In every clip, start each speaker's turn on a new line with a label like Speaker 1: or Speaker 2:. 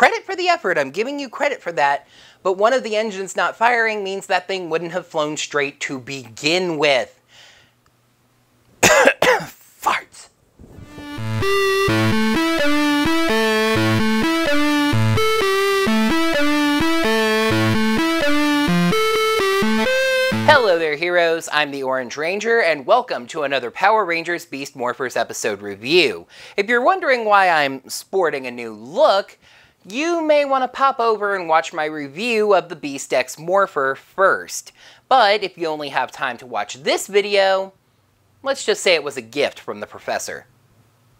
Speaker 1: Credit for the effort, I'm giving you credit for that, but one of the engines not firing means that thing wouldn't have flown straight to begin with. Farts. Hello there, heroes. I'm the Orange Ranger, and welcome to another Power Rangers Beast Morphers episode review. If you're wondering why I'm sporting a new look, you may want to pop over and watch my review of the Beast X Morpher first. But if you only have time to watch this video, let's just say it was a gift from the professor.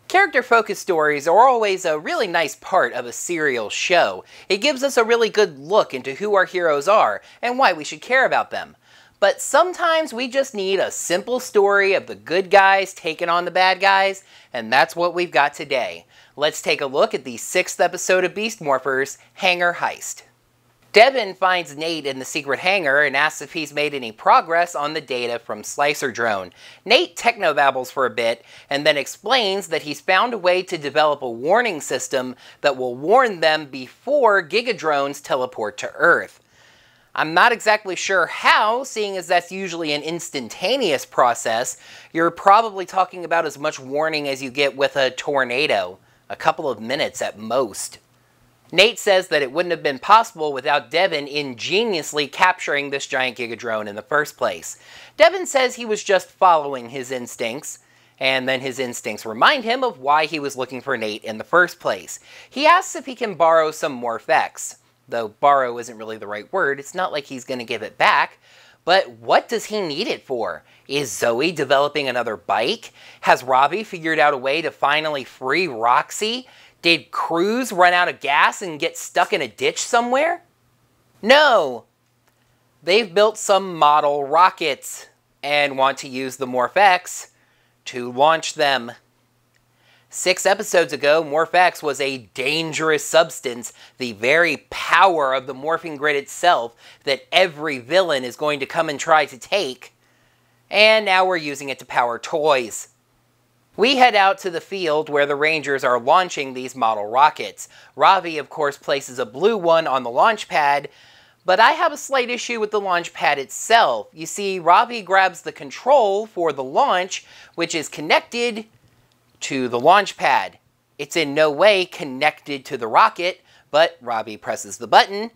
Speaker 1: Character-focused stories are always a really nice part of a serial show. It gives us a really good look into who our heroes are and why we should care about them. But sometimes we just need a simple story of the good guys taking on the bad guys, and that's what we've got today. Let's take a look at the 6th episode of Beast Morphers, Hangar Heist. Devin finds Nate in the secret hangar and asks if he's made any progress on the data from Slicer Drone. Nate technobabbles for a bit and then explains that he's found a way to develop a warning system that will warn them before Gigadrones teleport to Earth. I'm not exactly sure how, seeing as that's usually an instantaneous process. You're probably talking about as much warning as you get with a tornado. A couple of minutes at most. Nate says that it wouldn't have been possible without Devin ingeniously capturing this giant Gigadrone in the first place. Devin says he was just following his instincts, and then his instincts remind him of why he was looking for Nate in the first place. He asks if he can borrow some Morph-X. Though borrow isn't really the right word, it's not like he's going to give it back. But what does he need it for? Is Zoe developing another bike? Has Robbie figured out a way to finally free Roxy? Did Cruz run out of gas and get stuck in a ditch somewhere? No! They've built some model rockets and want to use the Morph-X to launch them. 6 episodes ago, Morph-X was a dangerous substance, the very power of the morphing grid itself that every villain is going to come and try to take. And now we're using it to power toys. We head out to the field where the Rangers are launching these model rockets. Ravi, of course, places a blue one on the launch pad, but I have a slight issue with the launch pad itself. You see, Ravi grabs the control for the launch, which is connected to the launch pad. It's in no way connected to the rocket, but Ravi presses the button,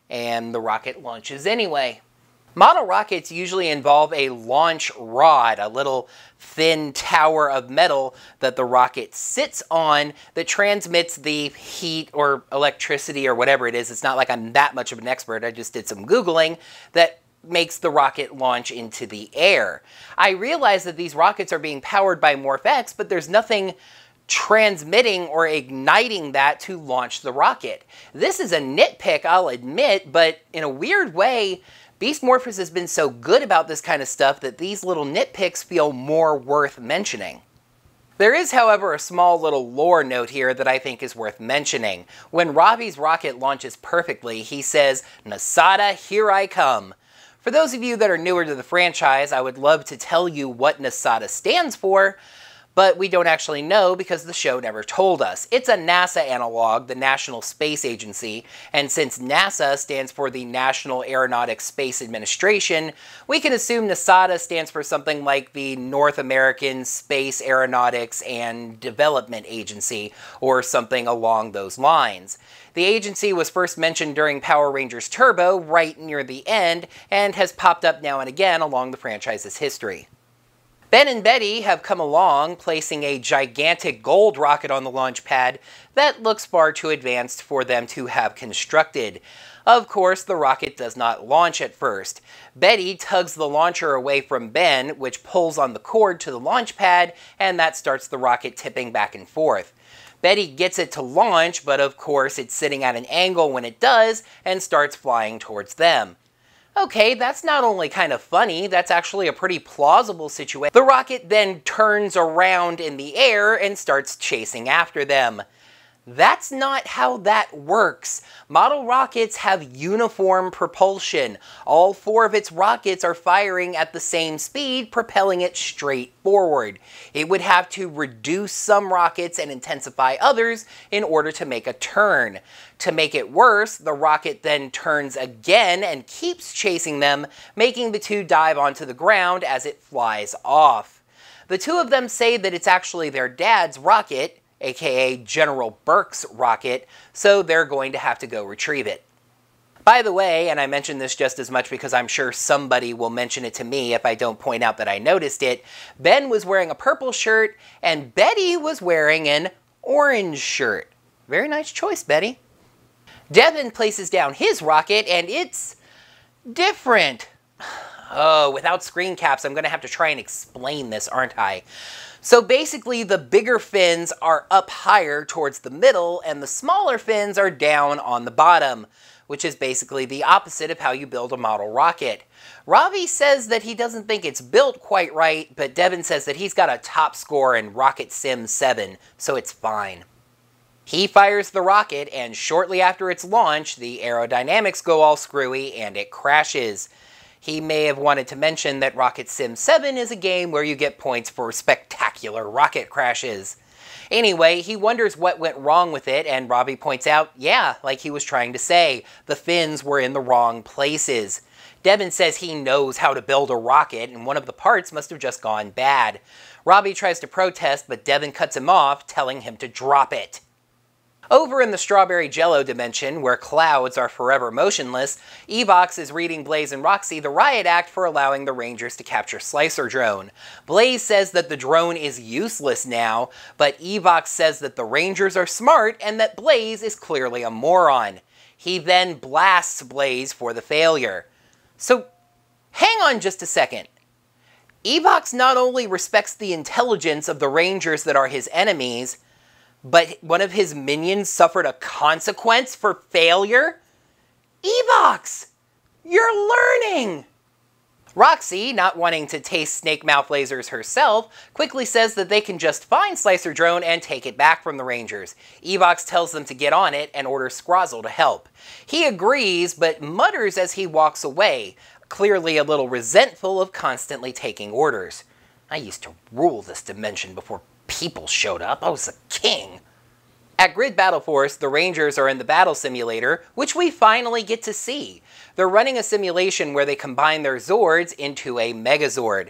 Speaker 1: and the rocket launches anyway. Model rockets usually involve a launch rod, a little thin tower of metal that the rocket sits on that transmits the heat or electricity or whatever it is. It's not like I'm that much of an expert, I just did some Googling, that makes the rocket launch into the air. I realize that these rockets are being powered by Morph-X, but there's nothing transmitting or igniting that to launch the rocket. This is a nitpick, I'll admit, but in a weird way, Beast Morphers has been so good about this kind of stuff that these little nitpicks feel more worth mentioning. There is, however, a small little lore note here that I think is worth mentioning. When Ravi's rocket launches perfectly, he says, "Nasada, here I come." For those of you that are newer to the franchise, I would love to tell you what NASADA stands for, but we don't actually know because the show never told us. It's a NASA analog, the National Space Agency, and since NASA stands for the National Aeronautics Space Administration, we can assume NASADA stands for something like the North American Space Aeronautics and Development Agency, or something along those lines. The agency was first mentioned during Power Rangers Turbo, right near the end, and has popped up now and again along the franchise's history. Ben and Betty have come along, placing a gigantic gold rocket on the launch pad that looks far too advanced for them to have constructed. Of course, the rocket does not launch at first. Betty tugs the launcher away from Ben, which pulls on the cord to the launch pad, and that starts the rocket tipping back and forth. Betty gets it to launch, but of course it's sitting at an angle when it does, and starts flying towards them. Okay, that's not only kind of funny, that's actually a pretty plausible situation. The rocket then turns around in the air and starts chasing after them. That's not how that works. Model rockets have uniform propulsion. All 4 of its rockets are firing at the same speed, propelling it straight forward. It would have to reduce some rockets and intensify others in order to make a turn. To make it worse, the rocket then turns again and keeps chasing them, making the 2 dive onto the ground as it flies off. The 2 of them say that it's actually their dad's rocket, aka General Burke's rocket, so they're going to have to go retrieve it. By the way, and I mention this just as much because I'm sure somebody will mention it to me if I don't point out that I noticed it, Ben was wearing a purple shirt and Betty was wearing an orange shirt. Very nice choice, Betty. Devin places down his rocket and it's different. Oh, without screen caps, I'm going to have to try and explain this, aren't I? So basically, the bigger fins are up higher towards the middle, and the smaller fins are down on the bottom, which is basically the opposite of how you build a model rocket. Ravi says that he doesn't think it's built quite right, but Devin says that he's got a top score in Rocket Sim 7, so it's fine. He fires the rocket, and shortly after its launch, the aerodynamics go all screwy, and it crashes. He may have wanted to mention that Rocket Sim 7 is a game where you get points for spectacular rocket crashes. Anyway, he wonders what went wrong with it, and Robbie points out, yeah, like he was trying to say, the fins were in the wrong places. Devin says he knows how to build a rocket, and one of the parts must have just gone bad. Robbie tries to protest, but Devin cuts him off, telling him to drop it. Over in the Strawberry Jello dimension, where clouds are forever motionless, Evox is reading Blaze and Roxy the riot act for allowing the Rangers to capture Slicer Drone. Blaze says that the drone is useless now, but Evox says that the Rangers are smart and that Blaze is clearly a moron. He then blasts Blaze for the failure. So, hang on just a second. Evox not only respects the intelligence of the Rangers that are his enemies, but one of his minions suffered a consequence for failure? Evox! You're learning! Roxy, not wanting to taste snake mouth lasers herself, quickly says that they can just find Slicer Drone and take it back from the Rangers. Evox tells them to get on it and orders Scrozzle to help. He agrees, but mutters as he walks away, clearly a little resentful of constantly taking orders. I used to rule this dimension before people showed up. I was a king. At Grid Battle Force, the Rangers are in the battle simulator, which we finally get to see. They're running a simulation where they combine their Zords into a Megazord.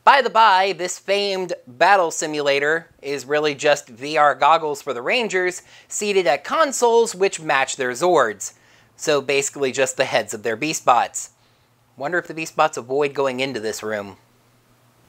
Speaker 1: By the by, this famed battle simulator is really just VR goggles for the Rangers, seated at consoles which match their Zords. So basically just the heads of their Beast Bots. Wonder if the Beast Bots avoid going into this room.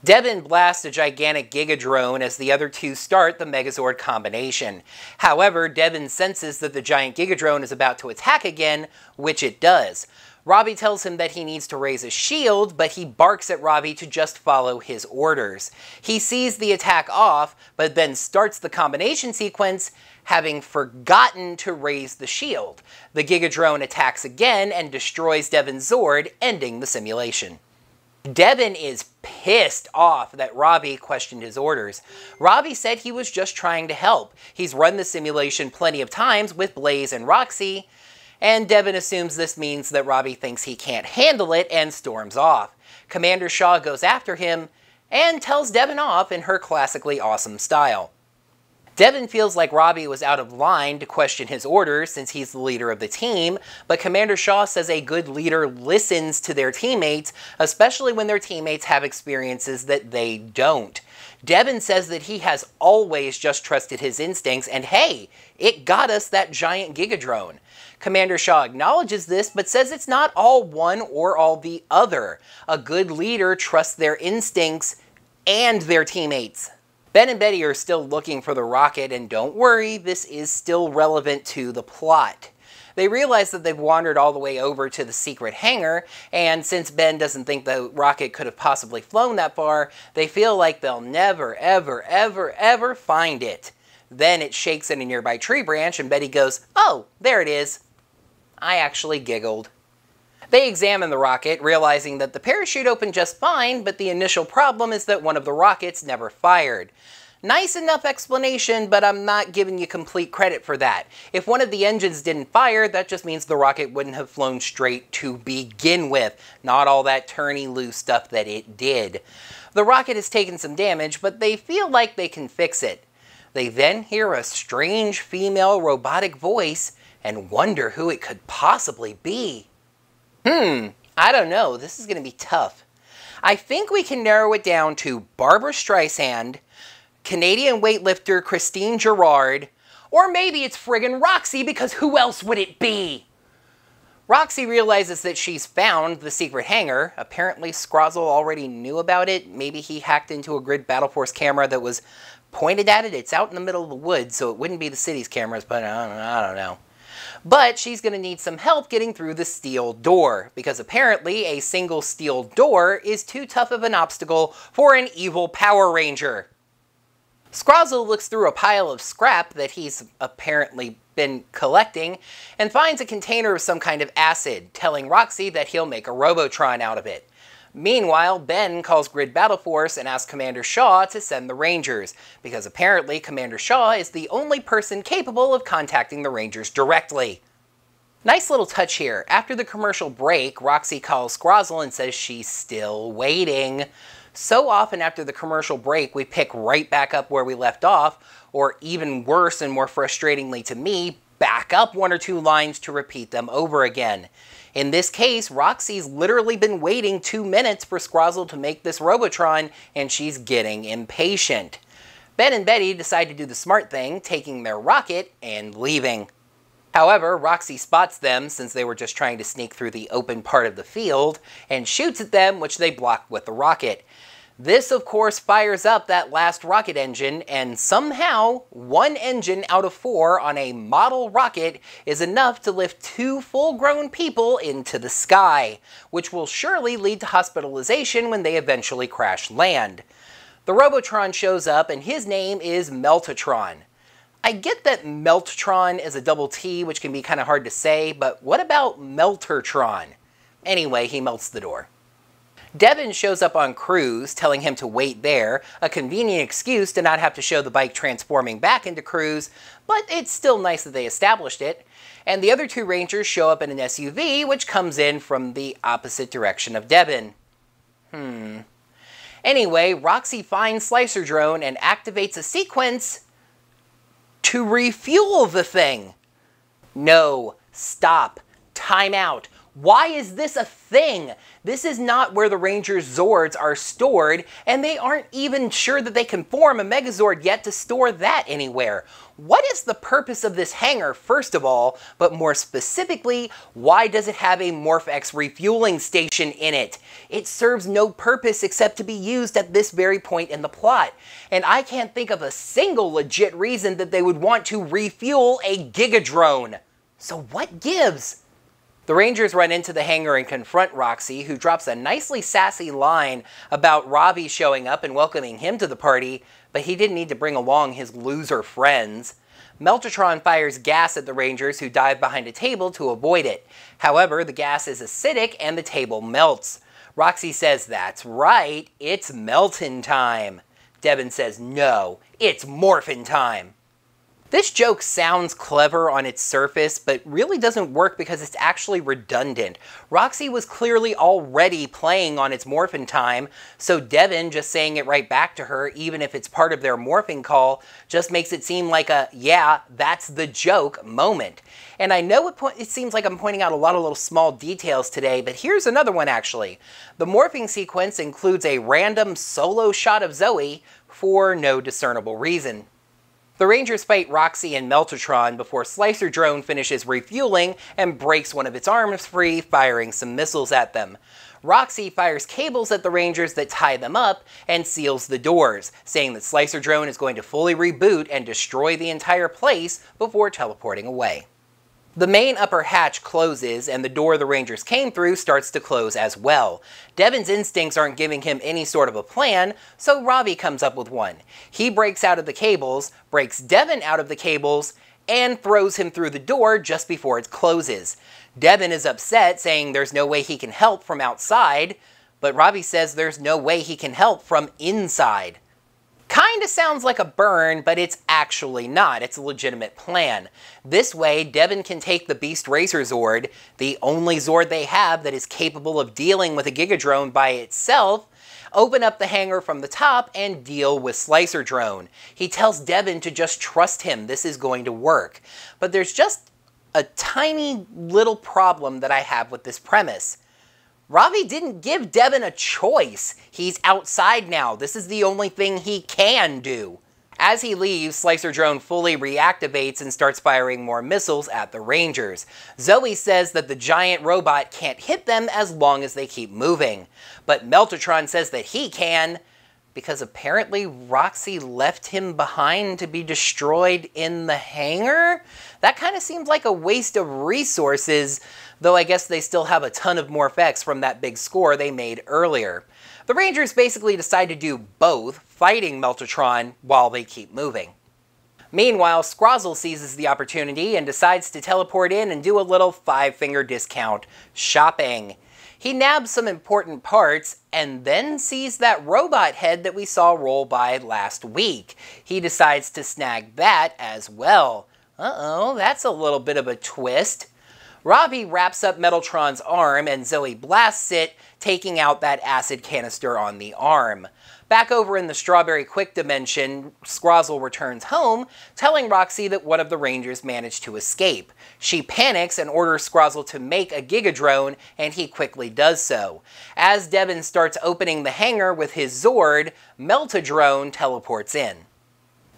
Speaker 1: Devin blasts a gigantic Gigadrone as the other 2 start the Megazord combination. However, Devin senses that the giant Gigadrone is about to attack again, which it does. Robbie tells him that he needs to raise a shield, but he barks at Robbie to just follow his orders. He sees the attack off, but then starts the combination sequence, having forgotten to raise the shield. The Gigadrone attacks again and destroys Devin's Zord, ending the simulation. Devin is pissed off that Robbie questioned his orders. Robbie said he was just trying to help. He's run the simulation plenty of times with Blaze and Roxy, and Devin assumes this means that Robbie thinks he can't handle it and storms off. Commander Shaw goes after him and tells Devin off in her classically awesome style. Devin feels like Robbie was out of line to question his orders since he's the leader of the team, but Commander Shaw says a good leader listens to their teammates, especially when their teammates have experiences that they don't. Devin says that he has always just trusted his instincts, and hey, it got us that giant Gigadrone. Commander Shaw acknowledges this, but says it's not all one or all the other. A good leader trusts their instincts and their teammates. Ben and Betty are still looking for the rocket, and don't worry, this is still relevant to the plot. They realize that they've wandered all the way over to the secret hangar, and since Ben doesn't think the rocket could have possibly flown that far, they feel like they'll never, ever, ever, ever find it. Then it shakes in a nearby tree branch, and Betty goes, "Oh, there it is." I actually giggled. They examine the rocket, realizing that the parachute opened just fine, but the initial problem is that one of the rockets never fired. Nice enough explanation, but I'm not giving you complete credit for that. If one of the engines didn't fire, that just means the rocket wouldn't have flown straight to begin with. Not all that turny-loose stuff that it did. The rocket has taken some damage, but they feel like they can fix it. They then hear a strange female robotic voice and wonder who it could possibly be. I don't know. This is going to be tough. I think we can narrow it down to Barbara Streisand, Canadian weightlifter Christine Gerard, or maybe it's friggin' Roxy, because who else would it be? Roxy realizes that she's found the secret hangar. Apparently Scrozzle already knew about it. Maybe he hacked into a Grid Battle Force camera that was pointed at it. It's out in the middle of the woods, so it wouldn't be the city's cameras, but I don't know. But she's going to need some help getting through the steel door, because apparently a single steel door is too tough of an obstacle for an evil Power Ranger. Scrozzle looks through a pile of scrap that he's apparently been collecting and finds a container of some kind of acid, telling Roxy that he'll make a Robotron out of it. Meanwhile, Ben calls Grid Battle Force and asks Commander Shaw to send the Rangers, because apparently Commander Shaw is the only person capable of contacting the Rangers directly. Nice little touch here. After the commercial break, Roxy calls Scrozzle and says she's still waiting. So often after the commercial break, we pick right back up where we left off, or even worse and more frustratingly to me, back up one or two lines to repeat them over again. In this case, Roxy's literally been waiting 2 minutes for Scrozzle to make this Robotron, and she's getting impatient. Ben and Betty decide to do the smart thing, taking their rocket and leaving. However, Roxy spots them, since they were just trying to sneak through the open part of the field, and shoots at them, which they block with the rocket. This, of course, fires up that last rocket engine, and somehow, 1 engine out of 4 on a model rocket is enough to lift 2 full-grown people into the sky, which will surely lead to hospitalization when they eventually crash land. The Robotron shows up, and his name is Meltatron. I get that Meltatron is a double T, which can be kind of hard to say, but what about Meltertron? Anyway, he melts the door. Devin shows up on Cruz, telling him to wait there, a convenient excuse to not have to show the bike transforming back into Cruz, but it's still nice that they established it. And the other 2 Rangers show up in an SUV, which comes in from the opposite direction of Devin. Anyway, Roxy finds Slicer Drone and activates a sequence to refuel the thing. No, stop, time out. Why is this a thing? This is not where the Rangers' Zords are stored, and they aren't even sure that they can form a Megazord yet to store that anywhere. What is the purpose of this hangar, first of all, but more specifically, why does it have a MorphX refueling station in it? It serves no purpose except to be used at this very point in the plot, and I can't think of a single legit reason that they would want to refuel a Gigadrone. So what gives? The Rangers run into the hangar and confront Roxy, who drops a nicely sassy line about Robbie showing up and welcoming him to the party, but he didn't need to bring along his loser friends. Meltatron fires gas at the Rangers, who dive behind a table to avoid it. However, the gas is acidic and the table melts. Roxy says, "That's right, it's meltin' time." Devin says, "No, it's morphin' time." This joke sounds clever on its surface, but really doesn't work because it's actually redundant. Roxy was clearly already playing on its morphin' time, so Devin just saying it right back to her, even if it's part of their morphing call, just makes it seem like a, yeah, that's the joke moment. And I know it seems like I'm pointing out a lot of little small details today, but here's another one actually. The morphing sequence includes a random solo shot of Zoe for no discernible reason. The Rangers fight Roxy and Meltatron before Slicer Drone finishes refueling and breaks one of its arms free, firing some missiles at them. Roxy fires cables at the Rangers that tie them up and seals the doors, saying that Slicer Drone is going to fully reboot and destroy the entire place before teleporting away. The main upper hatch closes, and the door the Rangers came through starts to close as well. Devin's instincts aren't giving him any sort of a plan, so Robbie comes up with one. He breaks out of the cables, breaks Devin out of the cables, and throws him through the door just before it closes. Devin is upset, saying there's no way he can help from outside, but Robbie says there's no way he can help from inside. Kinda sounds like a burn, but it's actually not. It's a legitimate plan. This way, Devin can take the Beast Racer Zord, the only Zord they have that is capable of dealing with a Gigadrone by itself, open up the hangar from the top, and deal with Slicer Drone. He tells Devin to just trust him. This is going to work. But there's just a tiny little problem that I have with this premise. Ravi didn't give Devin a choice. He's outside now. This is the only thing he can do. As he leaves, Slicer Drone fully reactivates and starts firing more missiles at the Rangers. Zoe says that the giant robot can't hit them as long as they keep moving. But Meltatron says that he can, because apparently Roxy left him behind to be destroyed in the hangar? That kind of seems like a waste of resources, though I guess they still have a ton of Morph-X from that big score they made earlier. The Rangers basically decide to do both, fighting Meltatron while they keep moving. Meanwhile, Scrozzle seizes the opportunity and decides to teleport in and do a little 5-finger discount shopping. He nabs some important parts, and then sees that robot head that we saw roll by last week. He decides to snag that as well. Uh-oh, that's a little bit of a twist. Robbie wraps up Metaltron's arm, and Zoe blasts it, taking out that acid canister on the arm. Back over in the Strawberry Quick dimension, Scrozzle returns home, telling Roxy that one of the Rangers managed to escape. She panics and orders Scrozzle to make a Gigadrone, and he quickly does so. As Devin starts opening the hangar with his Zord, Meltadrone teleports in.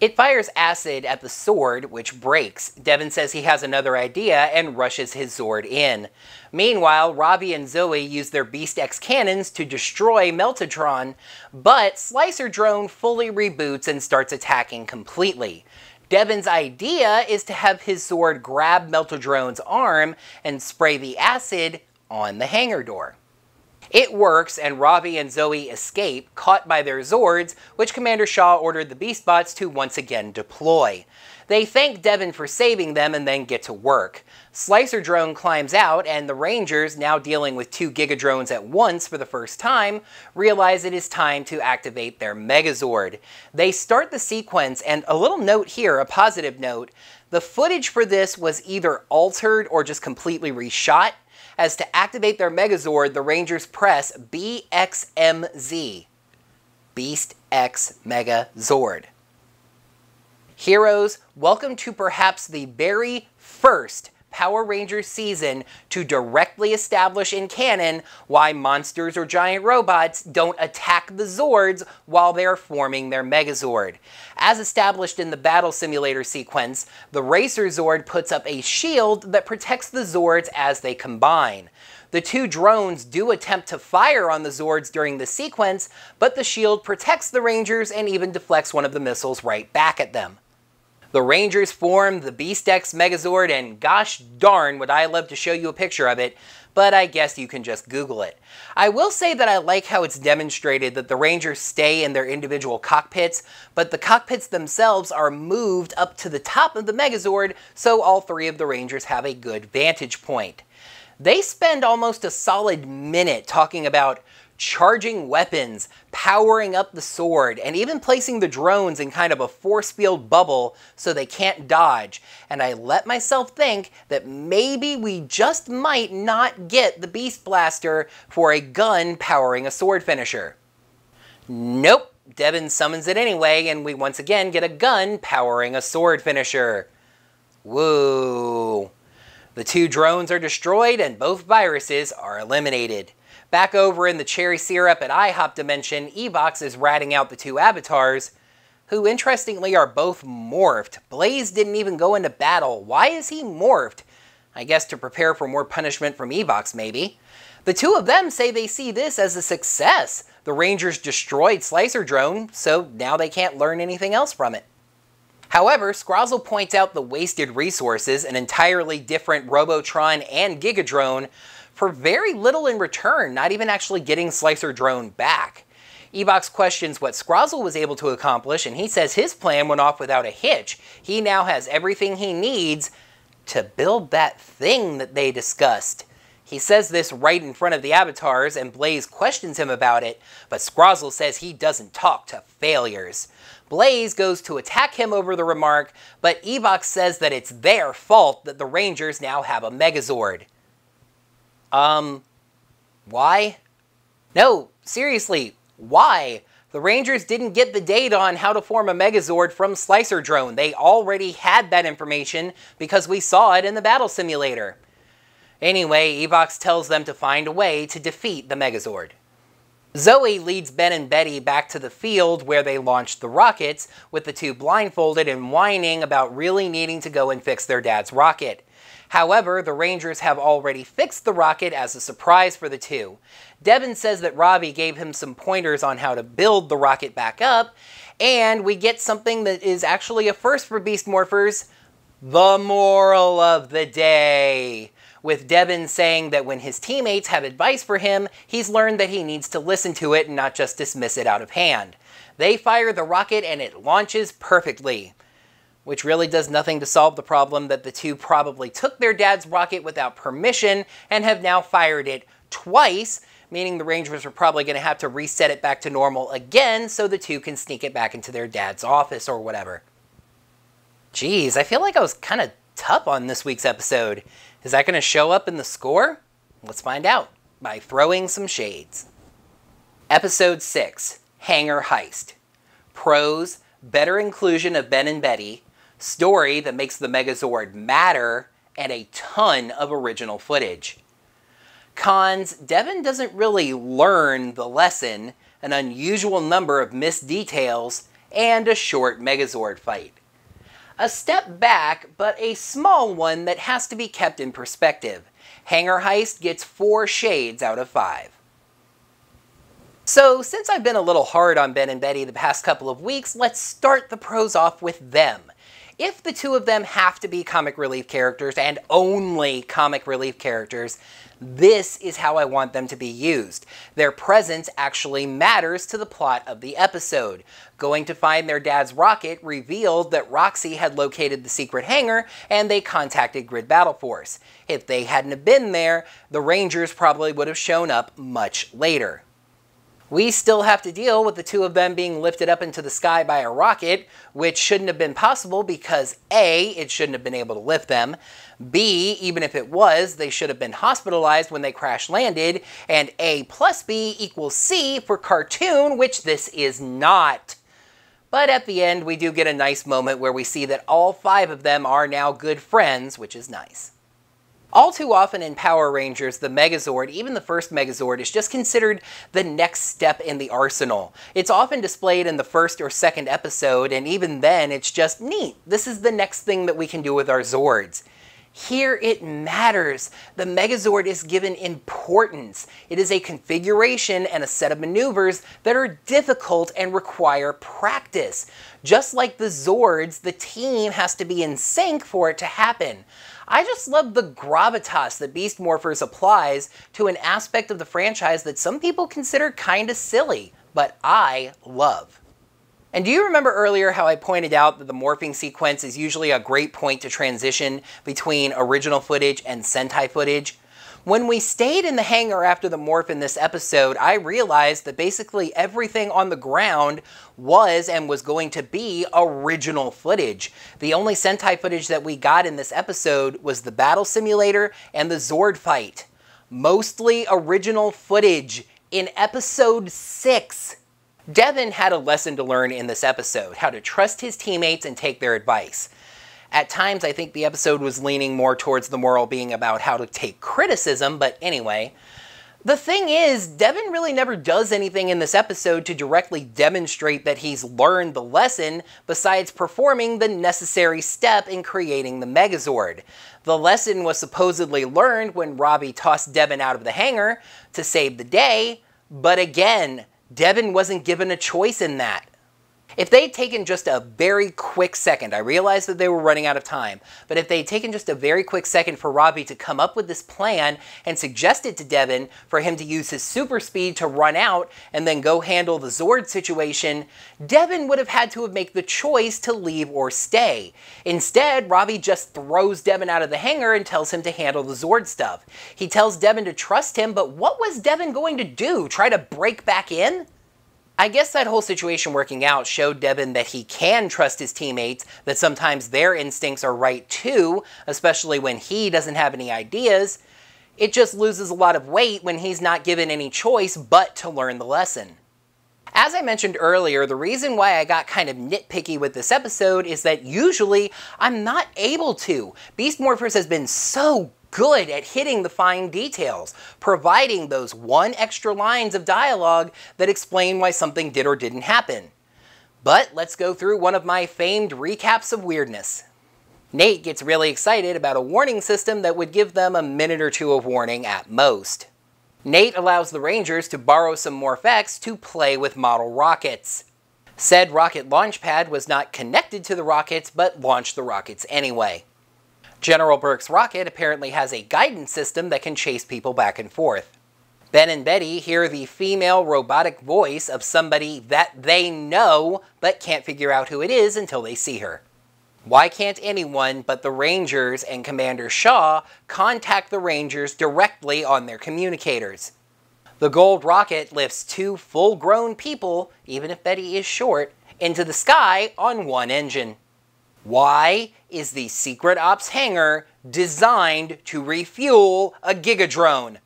Speaker 1: It fires acid at the sword, which breaks. Devin says he has another idea and rushes his Zord in. Meanwhile, Robbie and Zoe use their Beast X cannons to destroy Meltatron, but Slicer Drone fully reboots and starts attacking completely. Devin's idea is to have his Zord grab Meltadrone's arm and spray the acid on the hangar door. It works, and Robbie and Zoe escape, caught by their Zords, which Commander Shaw ordered the Beastbots to once again deploy. They thank Devin for saving them and then get to work. Slicer Drone climbs out, and the Rangers, now dealing with 2 Gigadrones at once for the first time, realize it is time to activate their Megazord. They start the sequence, and a little note here, a positive note, the footage for this was either altered or just completely reshot. As to activate their Megazord, the Rangers press BXMZ, Beast X Megazord. Heroes, welcome to perhaps the very first Power Rangers season to directly establish in canon why monsters or giant robots don't attack the Zords while they're forming their Megazord. As established in the battle simulator sequence, the Racer Zord puts up a shield that protects the Zords as they combine. The 2 drones do attempt to fire on the Zords during the sequence, but the shield protects the Rangers and even deflects one of the missiles right back at them. The Rangers form the Beast X Megazord, and gosh darn would I love to show you a picture of it, but I guess you can just Google it. I will say that I like how it's demonstrated that the Rangers stay in their individual cockpits, but the cockpits themselves are moved up to the top of the Megazord, so all 3 of the Rangers have a good vantage point. They spend almost a solid minute talking about charging weapons, powering up the sword, and even placing the drones in kind of a force field bubble so they can't dodge. And I let myself think that maybe we just might not get the Beast Blaster for a gun powering a sword finisher. Nope, Devin summons it anyway, and we once again get a gun powering a sword finisher. Woo! The 2 drones are destroyed and both viruses are eliminated. Back over in the Cherry Syrup at IHOP dimension, Evox is ratting out the 2 avatars, who interestingly are both morphed. Blaze didn't even go into battle. Why is he morphed? I guess to prepare for more punishment from Evox, maybe. The 2 of them say they see this as a success. The Rangers destroyed Slicer Drone, so now they can't learn anything else from it. However, Scrozzle points out the wasted resources, an entirely different Robotron and Gigadrone, for very little in return, not even actually getting Slicer Drone back. Evox questions what Scrozzle was able to accomplish, and he says his plan went off without a hitch. He now has everything he needs to build that thing that they discussed. He says this right in front of the avatars, and Blaze questions him about it, but Scrozzle says he doesn't talk to failures. Blaze goes to attack him over the remark, but Evox says that it's their fault that the Rangers now have a Megazord. Why? No, seriously, why? The Rangers didn't get the data on how to form a Megazord from Slicer Drone. They already had that information because we saw it in the battle simulator. Anyway, Evox tells them to find a way to defeat the Megazord. Zoe leads Ben and Betty back to the field where they launched the rockets, with the two blindfolded and whining about really needing to go and fix their dad's rocket. However, the Rangers have already fixed the rocket as a surprise for the two. Devin says that Robbie gave him some pointers on how to build the rocket back up, and we get something that is actually a first for Beast Morphers: the moral of the day. With Devin saying that when his teammates have advice for him, he's learned that he needs to listen to it and not just dismiss it out of hand. They fire the rocket and it launches perfectly, which really does nothing to solve the problem that the two probably took their dad's rocket without permission and have now fired it twice, meaning the Rangers are probably going to have to reset it back to normal again so the two can sneak it back into their dad's office or whatever. Jeez, I feel like I was kind of tough on this week's episode. Is that going to show up in the score? Let's find out by throwing some shades. Episode 6, Hangar Heist. Pros: better inclusion of Ben and Betty, story that makes the Megazord matter, and a ton of original footage. Cons: Devin doesn't really learn the lesson, an unusual number of missed details, and a short Megazord fight. A step back, but a small one that has to be kept in perspective. Hangar Heist gets 4 shades out of 5. So, since I've been a little hard on Ben and Betty the past couple of weeks, let's start the pros off with them. If the two of them have to be comic relief characters, and only comic relief characters, this is how I want them to be used. Their presence actually matters to the plot of the episode. Going to find their dad's rocket revealed that Roxy had located the secret hangar, and they contacted Grid Battle Force. If they hadn't have been there, the Rangers probably would have shown up much later. We still have to deal with the two of them being lifted up into the sky by a rocket, which shouldn't have been possible because A, it shouldn't have been able to lift them, B, even if it was, they should have been hospitalized when they crash landed, and A plus B equals C for cartoon, which this is not. But at the end, we do get a nice moment where we see that all 5 of them are now good friends, which is nice. All too often in Power Rangers, the Megazord, even the first Megazord, is just considered the next step in the arsenal. It's often displayed in the first or second episode, and even then it's just neat. This is the next thing that we can do with our Zords. Here it matters. The Megazord is given importance. It is a configuration and a set of maneuvers that are difficult and require practice. Just like the Zords, the team has to be in sync for it to happen. I just love the gravitas that Beast Morphers applies to an aspect of the franchise that some people consider kinda silly, but I love. And do you remember earlier how I pointed out that the morphing sequence is usually a great point to transition between original footage and Sentai footage? When we stayed in the hangar after the morph in this episode, I realized that basically everything on the ground was and was going to be original footage. The only Sentai footage that we got in this episode was the battle simulator and the Zord fight. Mostly original footage in episode 6. Devin had a lesson to learn in this episode, how to trust his teammates and take their advice. At times, I think the episode was leaning more towards the moral being about how to take criticism, but anyway. The thing is, Devin really never does anything in this episode to directly demonstrate that he's learned the lesson, besides performing the necessary step in creating the Megazord. The lesson was supposedly learned when Robbie tossed Devin out of the hangar to save the day, but again, Devin wasn't given a choice in that. If they'd taken just a very quick second, I realized that they were running out of time, but if they'd taken just a very quick second for Robbie to come up with this plan and suggested to Devin for him to use his super speed to run out and then go handle the Zord situation, Devin would have had to have made the choice to leave or stay. Instead, Robbie just throws Devin out of the hangar and tells him to handle the Zord stuff. He tells Devin to trust him, but what was Devin going to do? Try to break back in? I guess that whole situation working out showed Devin that he can trust his teammates, that sometimes their instincts are right too, especially when he doesn't have any ideas. It just loses a lot of weight when he's not given any choice but to learn the lesson. As I mentioned earlier, the reason why I got kind of nitpicky with this episode is that usually I'm not able to. Beast Morphers has been so good at hitting the fine details, providing those one extra lines of dialogue that explain why something did or didn't happen. But let's go through one of my famed recaps of weirdness. Nate gets really excited about a warning system that would give them a minute or two of warning at most. Nate allows the Rangers to borrow some MorphX to play with model rockets. Said rocket launch pad was not connected to the rockets, but launched the rockets anyway. General Burke's rocket apparently has a guidance system that can chase people back and forth. Ben and Betty hear the female robotic voice of somebody that they know, but can't figure out who it is until they see her. Why can't anyone but the Rangers and Commander Shaw contact the Rangers directly on their communicators? The gold rocket lifts two full-grown people, even if Betty is short, into the sky on one engine. Why is the Secret Ops hangar designed to refuel a Gigadrone?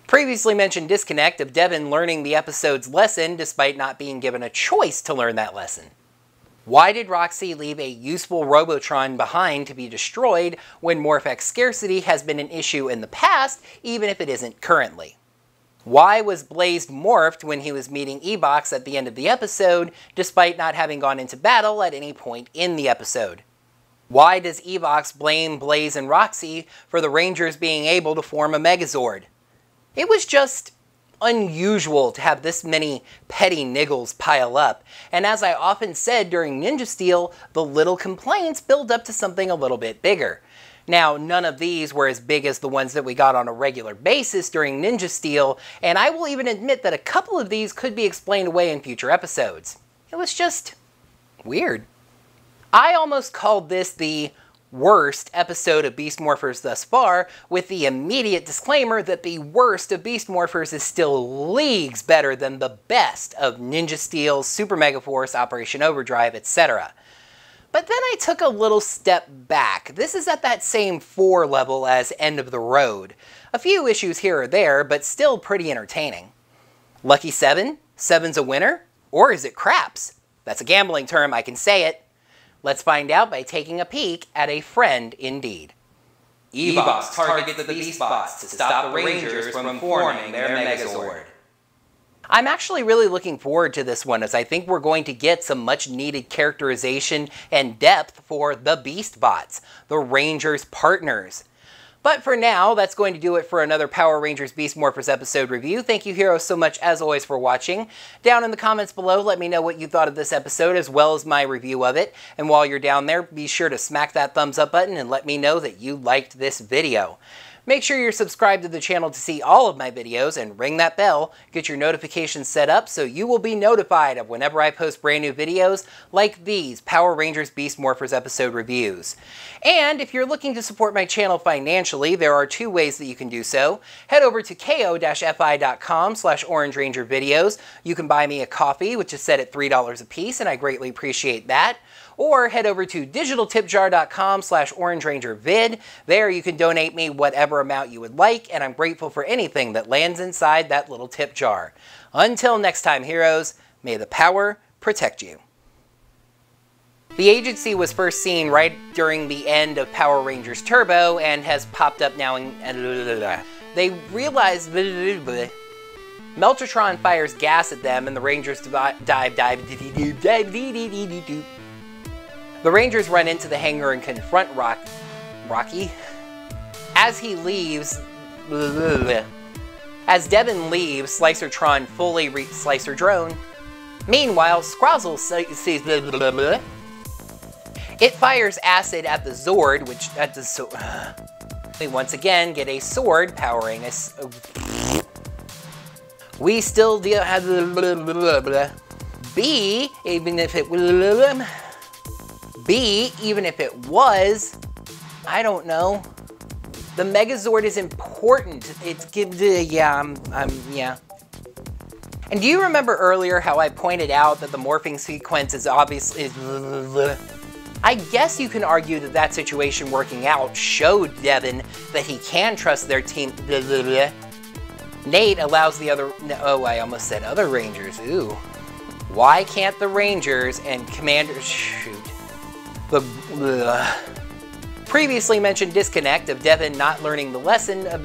Speaker 1: Previously mentioned disconnect of Devin learning the episode's lesson despite not being given a choice to learn that lesson. Why did Roxy leave a useful Robotron behind to be destroyed when MorphX scarcity has been an issue in the past, even if it isn't currently? Why was Blaze morphed when he was meeting Evox at the end of the episode, despite not having gone into battle at any point in the episode? Why does Evox blame Blaze and Roxy for the Rangers being able to form a Megazord? It was just unusual to have this many petty niggles pile up, and as I often said during Ninja Steel, the little complaints build up to something a little bit bigger. Now, none of these were as big as the ones that we got on a regular basis during Ninja Steel, and I will even admit that a couple of these could be explained away in future episodes. It was just weird. I almost called this the worst episode of Beast Morphers thus far, with the immediate disclaimer that the worst of Beast Morphers is still leagues better than the best of Ninja Steel, Super Megaforce, Operation Overdrive, etc. But then I took a little step back. This is at that same 4 level as End of the Road. A few issues here or there, but still pretty entertaining. Lucky 7? 7's a winner? Or is it craps? That's a gambling term, I can say it. Let's find out by taking a peek at a friend indeed.
Speaker 2: Evox targets the Beast Bots to stop the Rangers from forming their Megazord.
Speaker 1: I'm actually really looking forward to this one, as I think we're going to get some much needed characterization and depth for the Beast Bots, the Rangers' partners. But for now, that's going to do it for another Power Rangers Beast Morphers episode review. Thank you, heroes, so much, as always, for watching. Down in the comments below, let me know what you thought of this episode, as well as my review of it. And while you're down there, be sure to smack that thumbs up button and let me know that you liked this video. Make sure you're subscribed to the channel to see all of my videos, and ring that bell, get your notifications set up so you will be notified of whenever I post brand new videos like these Power Rangers Beast Morphers episode reviews. And if you're looking to support my channel financially, there are 2 ways that you can do so. Head over to ko-fi.com/OrangeRangerVideos. You can buy me a coffee, which is set at $3 a piece, and I greatly appreciate that. Or head over to digitaltipjar.com/OrangeRangerVid. There you can donate me whatever amount you would like, and I'm grateful for anything that lands inside that little tip jar. Until next time, heroes, may the power protect you. The agency was first seen right during the end of Power Rangers Turbo and has popped up now in... They realized... Meltratron fires gas at them and the Rangers dive. The Rangers run into the hangar and confront Rocky. As he leaves... As Devin leaves, Slicertron fully Slicer Drone. Meanwhile, Scrozzle sees blah, blah, blah. It fires acid at the Zord, which at the we once again get a sword powering us. We still have blah, blah, blah. B, even if it was, I don't know. The Megazord is important. It's yeah. And do you remember earlier how I pointed out that the morphing sequence is obviously... I guess you can argue that that situation working out showed Devin that he can trust their team. Nate allows the other... Oh, I almost said other Rangers. Ooh. Why can't the Rangers and Commanders... Shoot. The previously mentioned disconnect of Devin not learning the lesson of